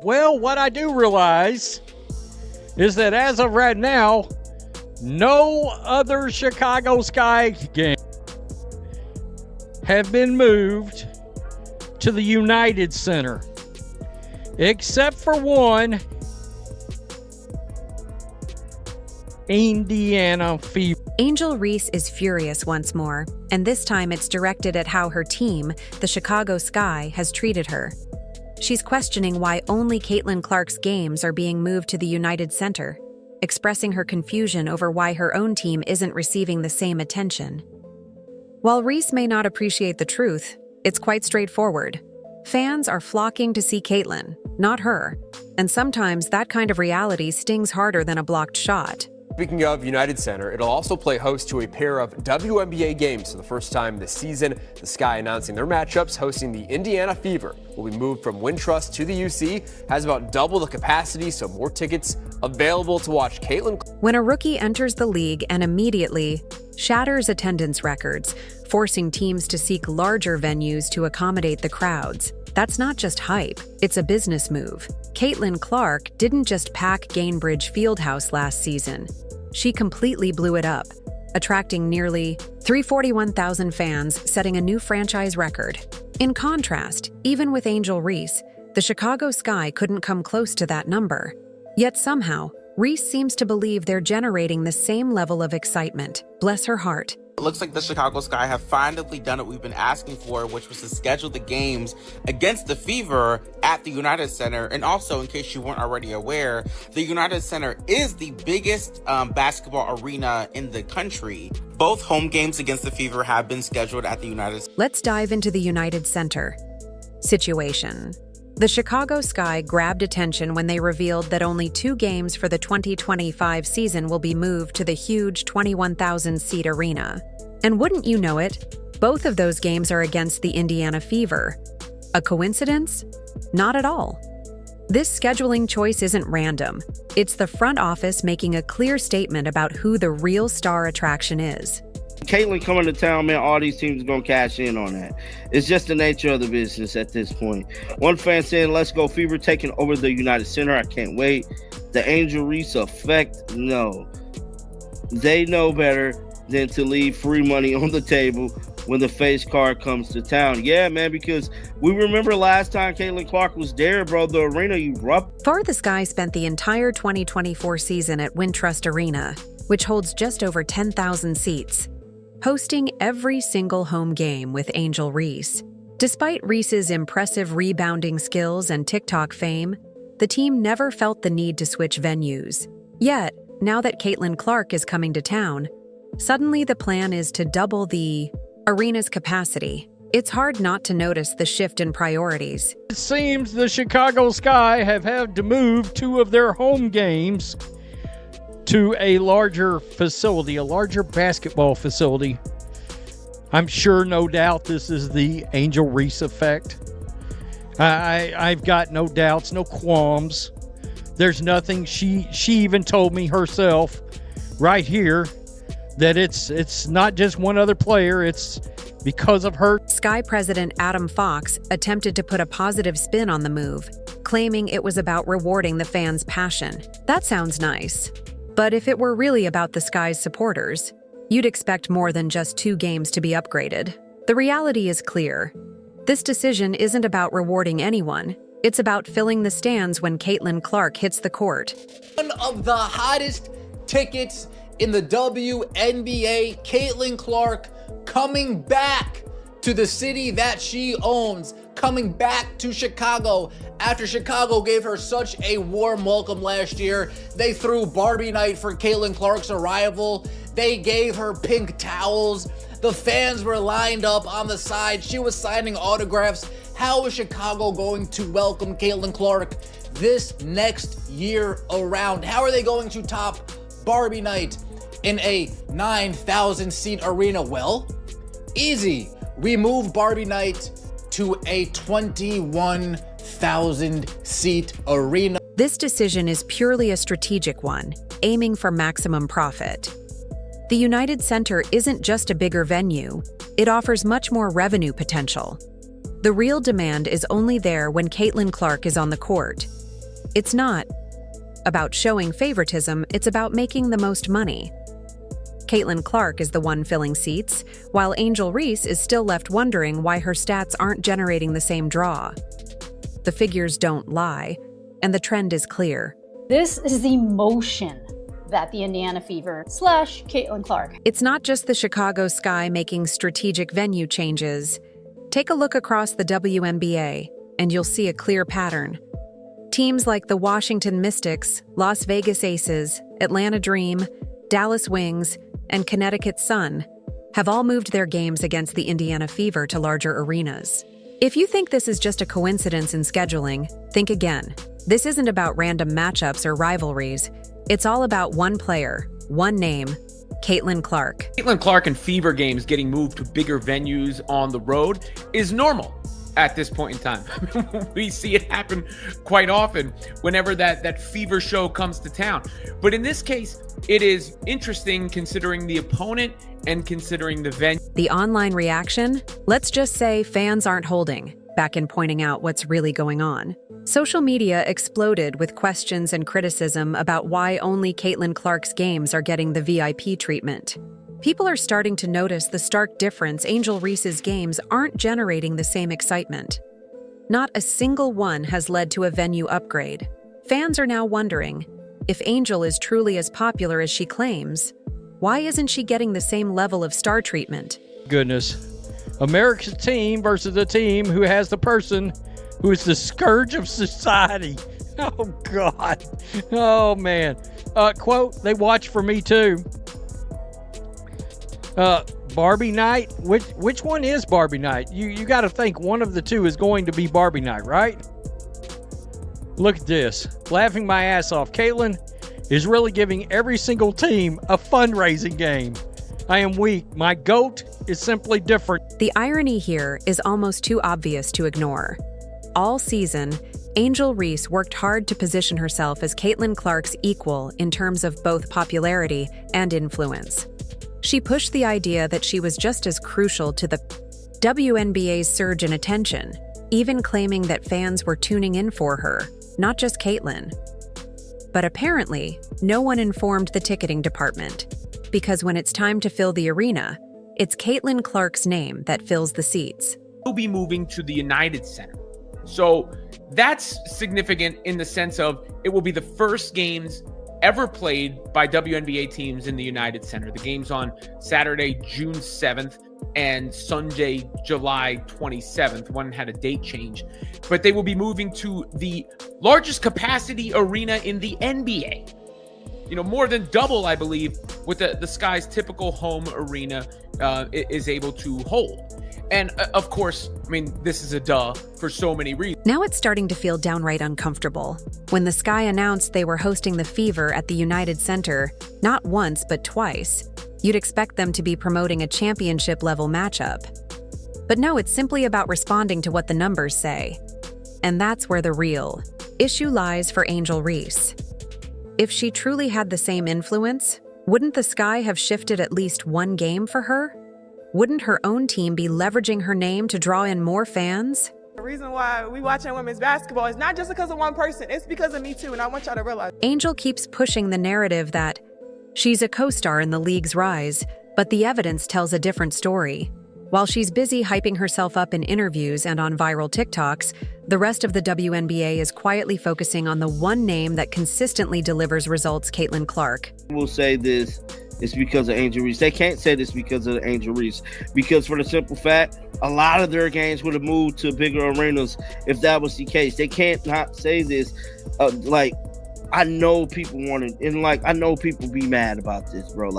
Well, what I do realize is that as of right now, no other Chicago Sky game have been moved to the United Center, except for one, Indiana Fever. Angel Reese is furious once more, and this time it's directed at how her team, the Chicago Sky, has treated her. She's questioning why only Caitlin Clark's games are being moved to the United Center, expressing her confusion over why her own team isn't receiving the same attention. While Reese may not appreciate the truth, it's quite straightforward. Fans are flocking to see Caitlin, not her, and sometimes that kind of reality stings harder than a blocked shot. Speaking of United Center, it'll also play host to a pair of WNBA games for the first time this season. The Sky announcing their matchups, hosting the Indiana Fever. Will be moved from Wintrust to the UC, has about double the capacity, so more tickets available to watch Caitlin. When a rookie enters the league and immediately shatters attendance records, forcing teams to seek larger venues to accommodate the crowds, that's not just hype, it's a business move. Caitlin Clark didn't just pack Gainbridge Fieldhouse last season. She completely blew it up, attracting nearly 341,000 fans, setting a new franchise record. In contrast, even with Angel Reese, the Chicago Sky couldn't come close to that number. Yet somehow, Reese seems to believe they're generating the same level of excitement. Bless her heart. It looks like the Chicago Sky have finally done what we've been asking for, which was to schedule the games against the Fever at the United Center. And also, in case you weren't already aware, the United Center is the biggest basketball arena in the country. Both home games against the Fever have been scheduled at the United Center. Let's dive into the United Center situation. The Chicago Sky grabbed attention when they revealed that only 2 games for the 2025 season will be moved to the huge 21,000-seat arena. And wouldn't you know it, both of those games are against the Indiana Fever. A coincidence? Not at all. This scheduling choice isn't random. It's the front office making a clear statement about who the real star attraction is. Caitlin coming to town, man, all these teams are going to cash in on that. It's just the nature of the business at this point. One fan saying, let's go Fever, taking over the United Center. I can't wait. The Angel Reese effect, no. They know better than to leave free money on the table when the face card comes to town. Yeah, man, because we remember last time Caitlin Clark was there, bro, the arena erupted. The Sky spent the entire 2024 season at Wintrust Arena, which holds just over 10,000 seats, hosting every single home game with Angel Reese. Despite Reese's impressive rebounding skills and TikTok fame, the team never felt the need to switch venues. Yet, now that Caitlin Clark is coming to town, suddenly the plan is to double the arena's capacity. It's hard not to notice the shift in priorities. It seems the Chicago Sky have had to move 2 of their home games to a larger facility, a larger basketball facility. I'm sure, no doubt, this is the Angel Reese effect. I've got no doubts, no qualms. There's nothing. She even told me herself right here that it's not just one other player, it's because of her. Sky president Adam Fox attempted to put a positive spin on the move, claiming it was about rewarding the fans' passion. That sounds nice. But if it were really about the Sky's supporters, you'd expect more than just 2 games to be upgraded. The reality is clear. This decision isn't about rewarding anyone. It's about filling the stands when Caitlin Clark hits the court. One of the hottest tickets in the WNBA, Caitlin Clark coming back to the city that she owns, coming back to Chicago after Chicago gave her such a warm welcome last year. They threw Barbie night for Caitlin Clark's arrival. They gave her pink towels. The fans were lined up on the side. She was signing autographs. How is Chicago going to welcome Caitlin Clark this next year around? How are they going to top Barbie night in a 9,000 seat arena? Well, easy. We move Barbie night to a 21,000 seat arena. This decision is purely a strategic one, aiming for maximum profit. The United Center isn't just a bigger venue, it offers much more revenue potential. The real demand is only there when Caitlin Clark is on the court, It's not about showing favoritism, it's about making the most money. Caitlin Clark is the one filling seats, while Angel Reese is still left wondering why her stats aren't generating the same draw. The figures don't lie, and the trend is clear. This is the motion that the Indiana Fever / Caitlin Clark. It's not just the Chicago Sky making strategic venue changes. Take a look across the WNBA, and you'll see a clear pattern. Teams like the Washington Mystics, Las Vegas Aces, Atlanta Dream, Dallas Wings, and Connecticut Sun have all moved their games against the Indiana Fever to larger arenas. If you think this is just a coincidence in scheduling, think again. This isn't about random matchups or rivalries. It's all about one player, one name, Caitlin Clark. Caitlin Clark and Fever games getting moved to bigger venues on the road is normal at this point in time. We see it happen quite often whenever that Fever show comes to town. But in this case, it is interesting considering the opponent and considering the venue. The online reaction? Let's just say fans aren't holding back in pointing out what's really going on. Social media exploded with questions and criticism about why only Caitlin Clark's games are getting the VIP treatment. People are starting to notice the stark difference. Angel Reese's games aren't generating the same excitement. Not a single one has led to a venue upgrade. Fans are now wondering, if Angel is truly as popular as she claims, why isn't she getting the same level of star treatment? Goodness. America's team versus the team who has the person who is the scourge of society. Oh, God. Oh, man. Quote, they watch for me, too. Barbie night? Which one is Barbie night? You got to think one of the two is going to be Barbie night, right? Look at this. Laughing my ass off. Caitlin is really giving every single team a fundraising game. I am weak. My GOAT is simply different. The irony here is almost too obvious to ignore. All season, Angel Reese worked hard to position herself as Caitlin Clark's equal in terms of both popularity and influence. She pushed the idea that she was just as crucial to the WNBA's surge in attention, even claiming that fans were tuning in for her, not just Caitlin. But apparently, no one informed the ticketing department, because when it's time to fill the arena, it's Caitlin Clark's name that fills the seats. Will be moving to the United Center. So that's significant in the sense of it will be the first games ever played by WNBA teams in the United Center. The game's on Saturday, June 7th and Sunday, July 27th. One had a date change, but they will be moving to the largest capacity arena in the NBA. More than double, I believe, what the Sky's typical home arena is able to hold. And of course, this is a duh for so many reasons. Now it's starting to feel downright uncomfortable. When the Sky announced they were hosting the Fever at the United Center, not once but twice, you'd expect them to be promoting a championship-level matchup. But no, it's simply about responding to what the numbers say. And that's where the real issue lies for Angel Reese. If she truly had the same influence, wouldn't the Sky have shifted at least one game for her? Wouldn't her own team be leveraging her name to draw in more fans? The reason why we watching women's basketball is not just because of one person, it's because of me too, and I want y'all to realize. Angel keeps pushing the narrative that she's a co-star in the league's rise, but the evidence tells a different story. While she's busy hyping herself up in interviews and on viral TikToks, the rest of the WNBA is quietly focusing on the one name that consistently delivers results, Caitlin Clark. We'll say this. It's because of Angel Reese. They can't say this because of Angel Reese. Because for the simple fact, a lot of their games would have moved to bigger arenas if that was the case. They can't not say this. I know people want it. And I know people be mad about this, bro.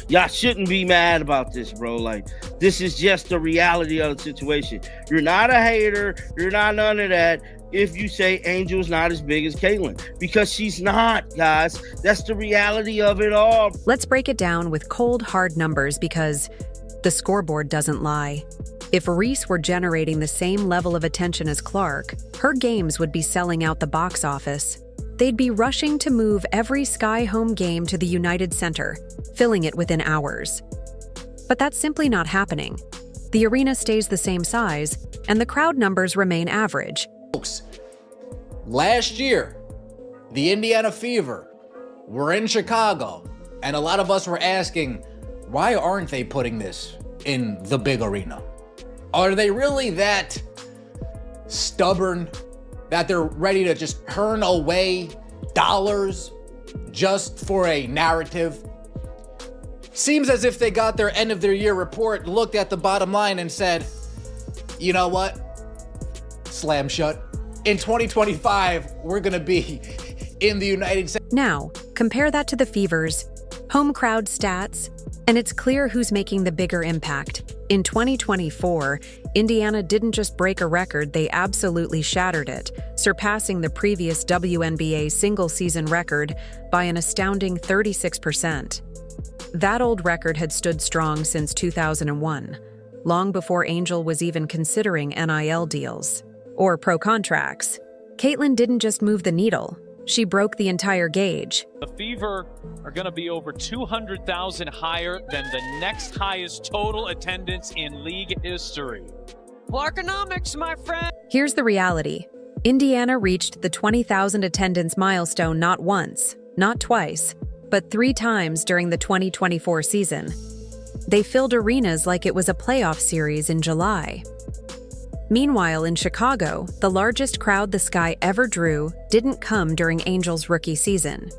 Y'all shouldn't be mad about this, bro. This is just the reality of the situation. You're not a hater. You're not none of that. If you say Angel's not as big as Caitlin, because she's not, guys. That's the reality of it all. Let's break it down with cold, hard numbers because the scoreboard doesn't lie. If Reese were generating the same level of attention as Clark, her games would be selling out the box office. They'd be rushing to move every Sky home game to the United Center, filling it within hours. But that's simply not happening. The arena stays the same size, and the crowd numbers remain average. Folks, last year, the Indiana Fever were in Chicago, and a lot of us were asking, why aren't they putting this in the big arena? Are they really that stubborn that they're ready to just turn away dollars just for a narrative? Seems as if they got their end of their year report, looked at the bottom line and said, you know what? Slam shut. In 2025, we're going to be in the United States. Now, compare that to the Fever's home crowd stats, and it's clear who's making the bigger impact. In 2024, Indiana didn't just break a record, they absolutely shattered it, surpassing the previous WNBA single-season record by an astounding 36%. That old record had stood strong since 2001, long before Angel was even considering NIL deals or pro contracts. Caitlin didn't just move the needle, she broke the entire gauge. The Fever are going to be over 200,000 higher than the next highest total attendance in league history. Clarkonomics, my friend. Here's the reality. Indiana reached the 20,000 attendance milestone not once, not twice, but 3 times during the 2024 season. They filled arenas like it was a playoff series in July. Meanwhile, in Chicago, the largest crowd the Sky ever drew didn't come during Angel's rookie season.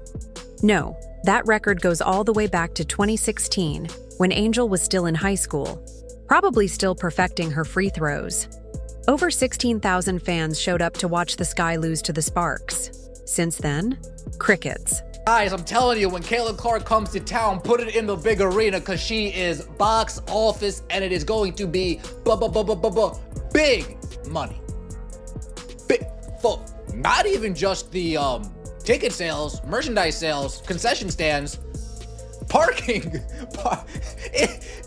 No, that record goes all the way back to 2016, when Angel was still in high school, probably still perfecting her free throws. Over 16,000 fans showed up to watch the Sky lose to the Sparks. Since then, crickets. Guys, I'm telling you, when Caitlin Clark comes to town, put it in the big arena because she is box office and it is going to be big money. Big, full. Not even just the ticket sales, merchandise sales, concession stands, parking.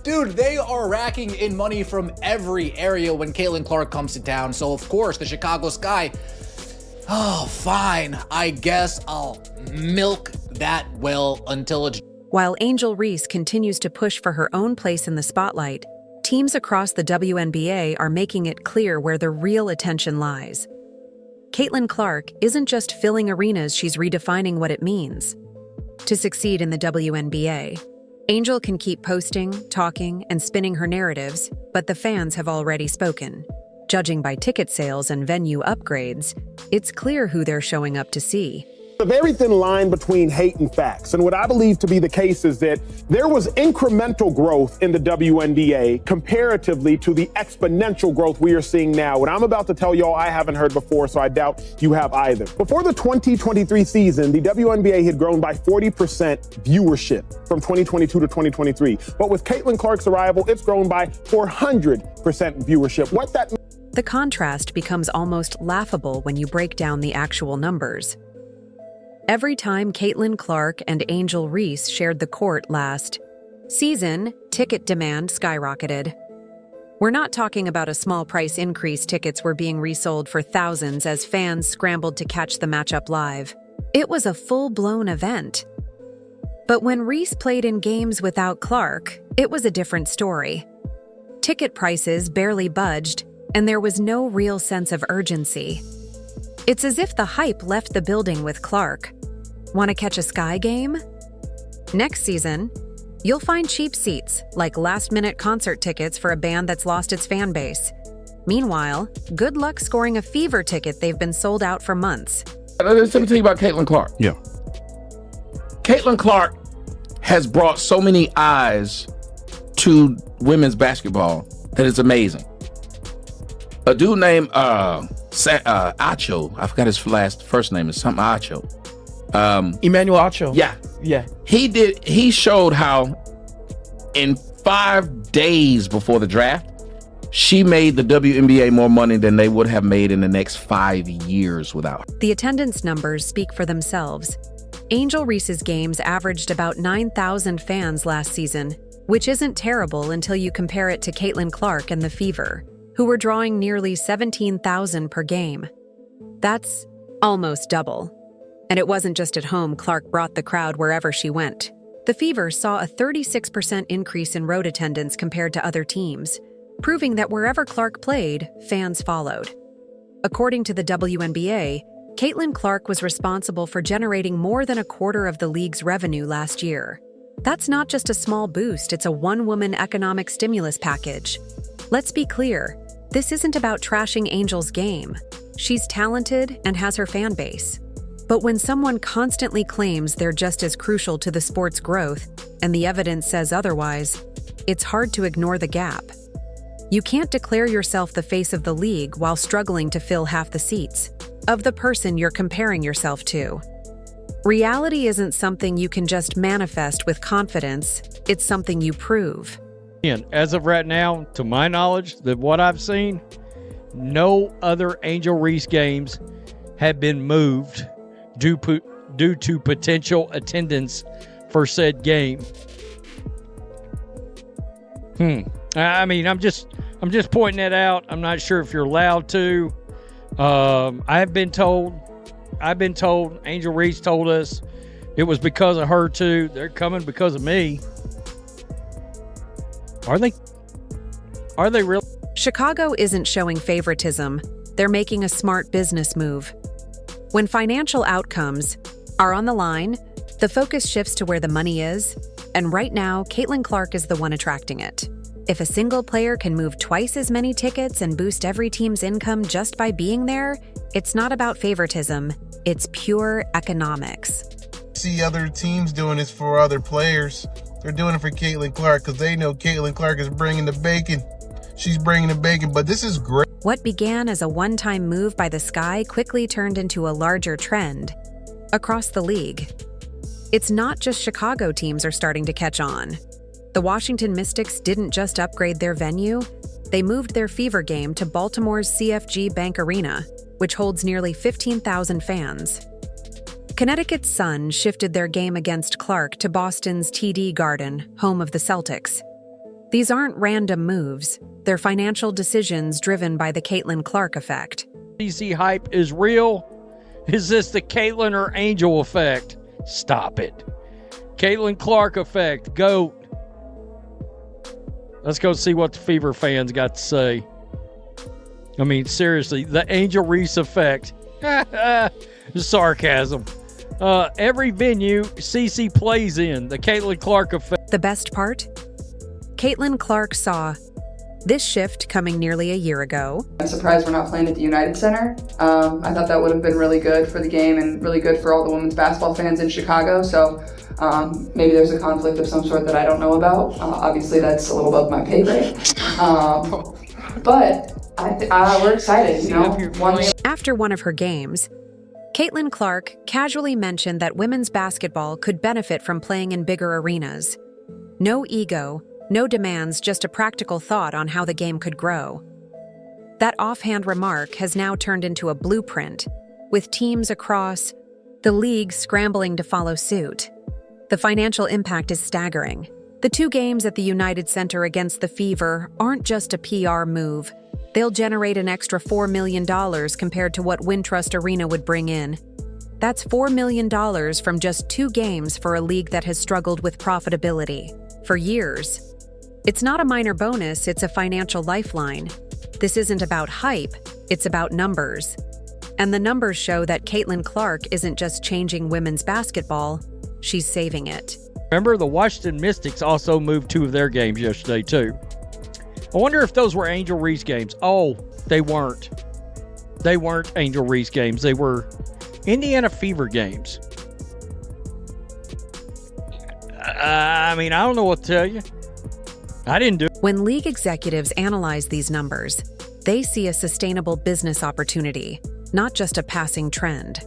Dude, they are racking in money from every area when Caitlin Clark comes to town. So, of course, the Chicago Sky, oh, fine. I guess I'll milk that well until it's... While Angel Reese continues to push for her own place in the spotlight, teams across the WNBA are making it clear where the real attention lies. Caitlin Clark isn't just filling arenas, she's redefining what it means to succeed in the WNBA. Angel can keep posting, talking, and spinning her narratives, but the fans have already spoken. Judging by ticket sales and venue upgrades, it's clear who they're showing up to see. A very thin line between hate and facts. And what I believe to be the case is that there was incremental growth in the WNBA comparatively to the exponential growth we are seeing now. What I'm about to tell y'all I haven't heard before, so I doubt you have either. Before the 2023 season, the WNBA had grown by 40% viewership from 2022 to 2023. But with Caitlin Clark's arrival, it's grown by 400% viewership. What that means... The contrast becomes almost laughable when you break down the actual numbers. Every time Caitlin Clark and Angel Reese shared the court last season, ticket demand skyrocketed. We're not talking about a small price increase. Tickets were being resold for thousands as fans scrambled to catch the matchup live. It was a full-blown event. But when Reese played in games without Clark, it was a different story. Ticket prices barely budged, and there was no real sense of urgency. It's as if the hype left the building with Clark. Want to catch a Sky game? Next season, you'll find cheap seats, like last-minute concert tickets for a band that's lost its fan base. Meanwhile, good luck scoring a Fever ticket. They've been sold out for months. Let me tell you about Caitlin Clark. Yeah. Caitlin Clark has brought so many eyes to women's basketball that it's amazing. A dude named Acho, I forgot his first name, is something Acho. Emmanuel Acho. Yeah. He showed how in 5 days before the draft, she made the WNBA more money than they would have made in the next 5 years without her. The attendance numbers speak for themselves. Angel Reese's games averaged about 9,000 fans last season, which isn't terrible until you compare it to Caitlin Clark and the Fever, who were drawing nearly 17,000 per game. That's almost double. And it wasn't just at home. Clark brought the crowd wherever she went. The Fever saw a 36% increase in road attendance compared to other teams, proving that wherever Clark played, fans followed. According to the WNBA, Caitlin Clark was responsible for generating more than a quarter of the league's revenue last year. That's not just a small boost, it's a one-woman economic stimulus package. Let's be clear, this isn't about trashing Angel's game. She's talented and has her fan base. But when someone constantly claims they're just as crucial to the sport's growth, and the evidence says otherwise, it's hard to ignore the gap. You can't declare yourself the face of the league while struggling to fill half the seats of the person you're comparing yourself to. Reality isn't something you can just manifest with confidence, it's something you prove. And as of right now, to my knowledge, what I've seen, no other Angel Reese games have been moved due to potential attendance for said game. I mean, I'm just pointing that out. I'm not sure if you're allowed to. I've been told, Angel Reese told us it was because of her too. They're coming because of me. Are they really? Chicago isn't showing favoritism. They're making a smart business move. When financial outcomes are on the line, the focus shifts to where the money is, and right now, Caitlin Clark is the one attracting it. If a single player can move twice as many tickets and boost every team's income just by being there, it's not about favoritism, it's pure economics. See other teams doing this for other players. They're doing it for Caitlin Clark because they know Caitlin Clark is bringing the bacon. She's bringing the bacon, but this is great. What began as a one-time move by the Sky quickly turned into a larger trend across the league. It's not just Chicago teams are starting to catch on. The Washington Mystics didn't just upgrade their venue, they moved their Fever game to Baltimore's CFG Bank Arena, which holds nearly 15,000 fans. Connecticut's Sun shifted their game against Clark to Boston's TD Garden, home of the Celtics. These aren't random moves, they're financial decisions driven by the Caitlin Clark effect. DC hype is real. Is this the Caitlin or Angel effect? Stop it. Caitlin Clark effect, GOAT. Let's go see what the Fever fans got to say. I mean, seriously, the Angel Reese effect. Sarcasm. Every venue CC plays in, the Caitlin Clark effect. The best part? Caitlin Clark saw this shift coming nearly a year ago. I'm surprised we're not playing at the United Center. I thought that would have been really good for the game and really good for all the women's basketball fans in Chicago. So maybe there's a conflict of some sort that I don't know about. Obviously, that's a little above my pay grade. But we're excited, you know. After one of her games, Caitlin Clark casually mentioned that women's basketball could benefit from playing in bigger arenas. No ego, no demands, just a practical thought on how the game could grow. That offhand remark has now turned into a blueprint, with teams across the league scrambling to follow suit. The financial impact is staggering. The 2 games at the United Center against the Fever aren't just a PR move. They'll generate an extra $4 million compared to what Wintrust Arena would bring in. That's $4 million from just 2 games for a league that has struggled with profitability for years. It's not a minor bonus, it's a financial lifeline. This isn't about hype, it's about numbers. And the numbers show that Caitlin Clark isn't just changing women's basketball, she's saving it. Remember, the Washington Mystics also moved 2 of their games yesterday, too. I wonder if those were Angel Reese games. Oh, they weren't. They weren't Angel Reese games. They were Indiana Fever games. I mean, I don't know what to tell you. I didn't do it. When league executives analyze these numbers, they see a sustainable business opportunity, not just a passing trend.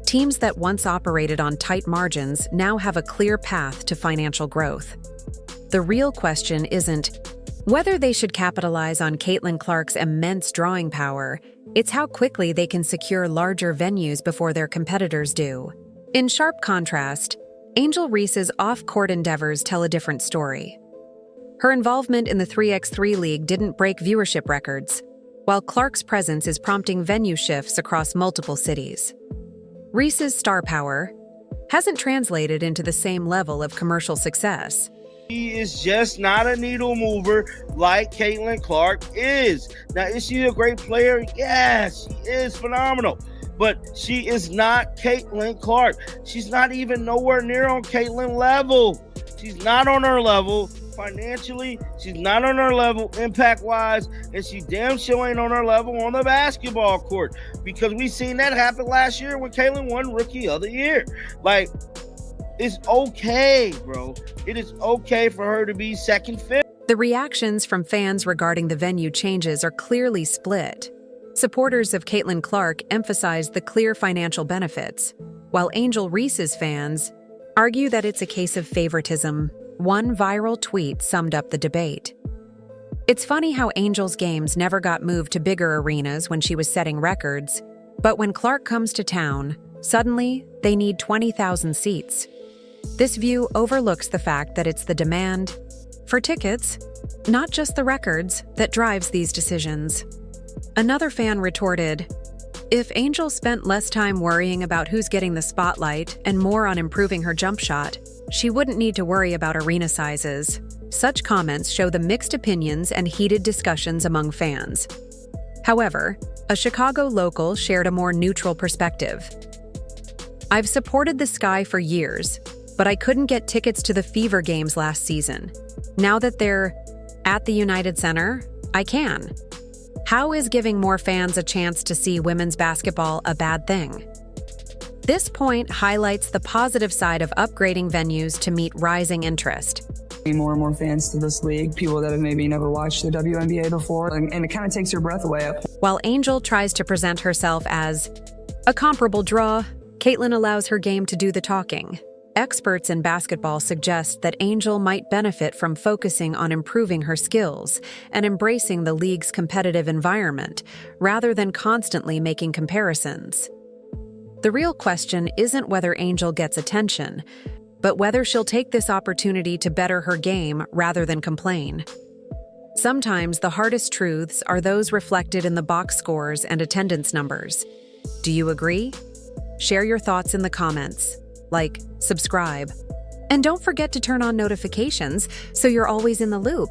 Teams that once operated on tight margins now have a clear path to financial growth. The real question isn't whether they should capitalize on Caitlin Clark's immense drawing power, it's how quickly they can secure larger venues before their competitors do. In sharp contrast, Angel Reese's off-court endeavors tell a different story. Her involvement in the 3x3 League didn't break viewership records, while Clark's presence is prompting venue shifts across multiple cities. Reese's star power hasn't translated into the same level of commercial success. She is just not a needle mover like Caitlin Clark is. Now, is she a great player? Yes, she is phenomenal. but she is not Caitlin Clark. She's not even nowhere near on Caitlin level. She's not on her level financially. She's not on her level impact-wise, and she damn sure ain't on her level on the basketball court, because we seen that happen last year when Caitlin won Rookie of the Year. Like, it's okay, bro. It is okay for her to be second fiddle. The reactions from fans regarding the venue changes are clearly split. Supporters of Caitlin Clark emphasize the clear financial benefits, while Angel Reese's fans argue that it's a case of favoritism. One viral tweet summed up the debate. It's funny how Angel's games never got moved to bigger arenas when she was setting records, but when Clark comes to town, suddenly they need 20,000 seats. This view overlooks the fact that it's the demand for tickets, not just the records, that drives these decisions. Another fan retorted, "If Angel spent less time worrying about who's getting the spotlight and more on improving her jump shot, she wouldn't need to worry about arena sizes." Such comments show the mixed opinions and heated discussions among fans. However, a Chicago local shared a more neutral perspective. "I've supported the Sky for years, but I couldn't get tickets to the Fever games last season. Now that they're at the United Center, I can. How is giving more fans a chance to see women's basketball a bad thing?" This point highlights the positive side of upgrading venues to meet rising interest. More and more fans to this league, people that have maybe never watched the WNBA before, and it kind of takes your breath away. While Angel tries to present herself as a comparable draw, Caitlin allows her game to do the talking. Experts in basketball suggest that Angel might benefit from focusing on improving her skills and embracing the league's competitive environment, rather than constantly making comparisons. The real question isn't whether Angel gets attention, but whether she'll take this opportunity to better her game rather than complain. Sometimes the hardest truths are those reflected in the box scores and attendance numbers. Do you agree? Share your thoughts in the comments. Like, subscribe, and don't forget to turn on notifications so you're always in the loop.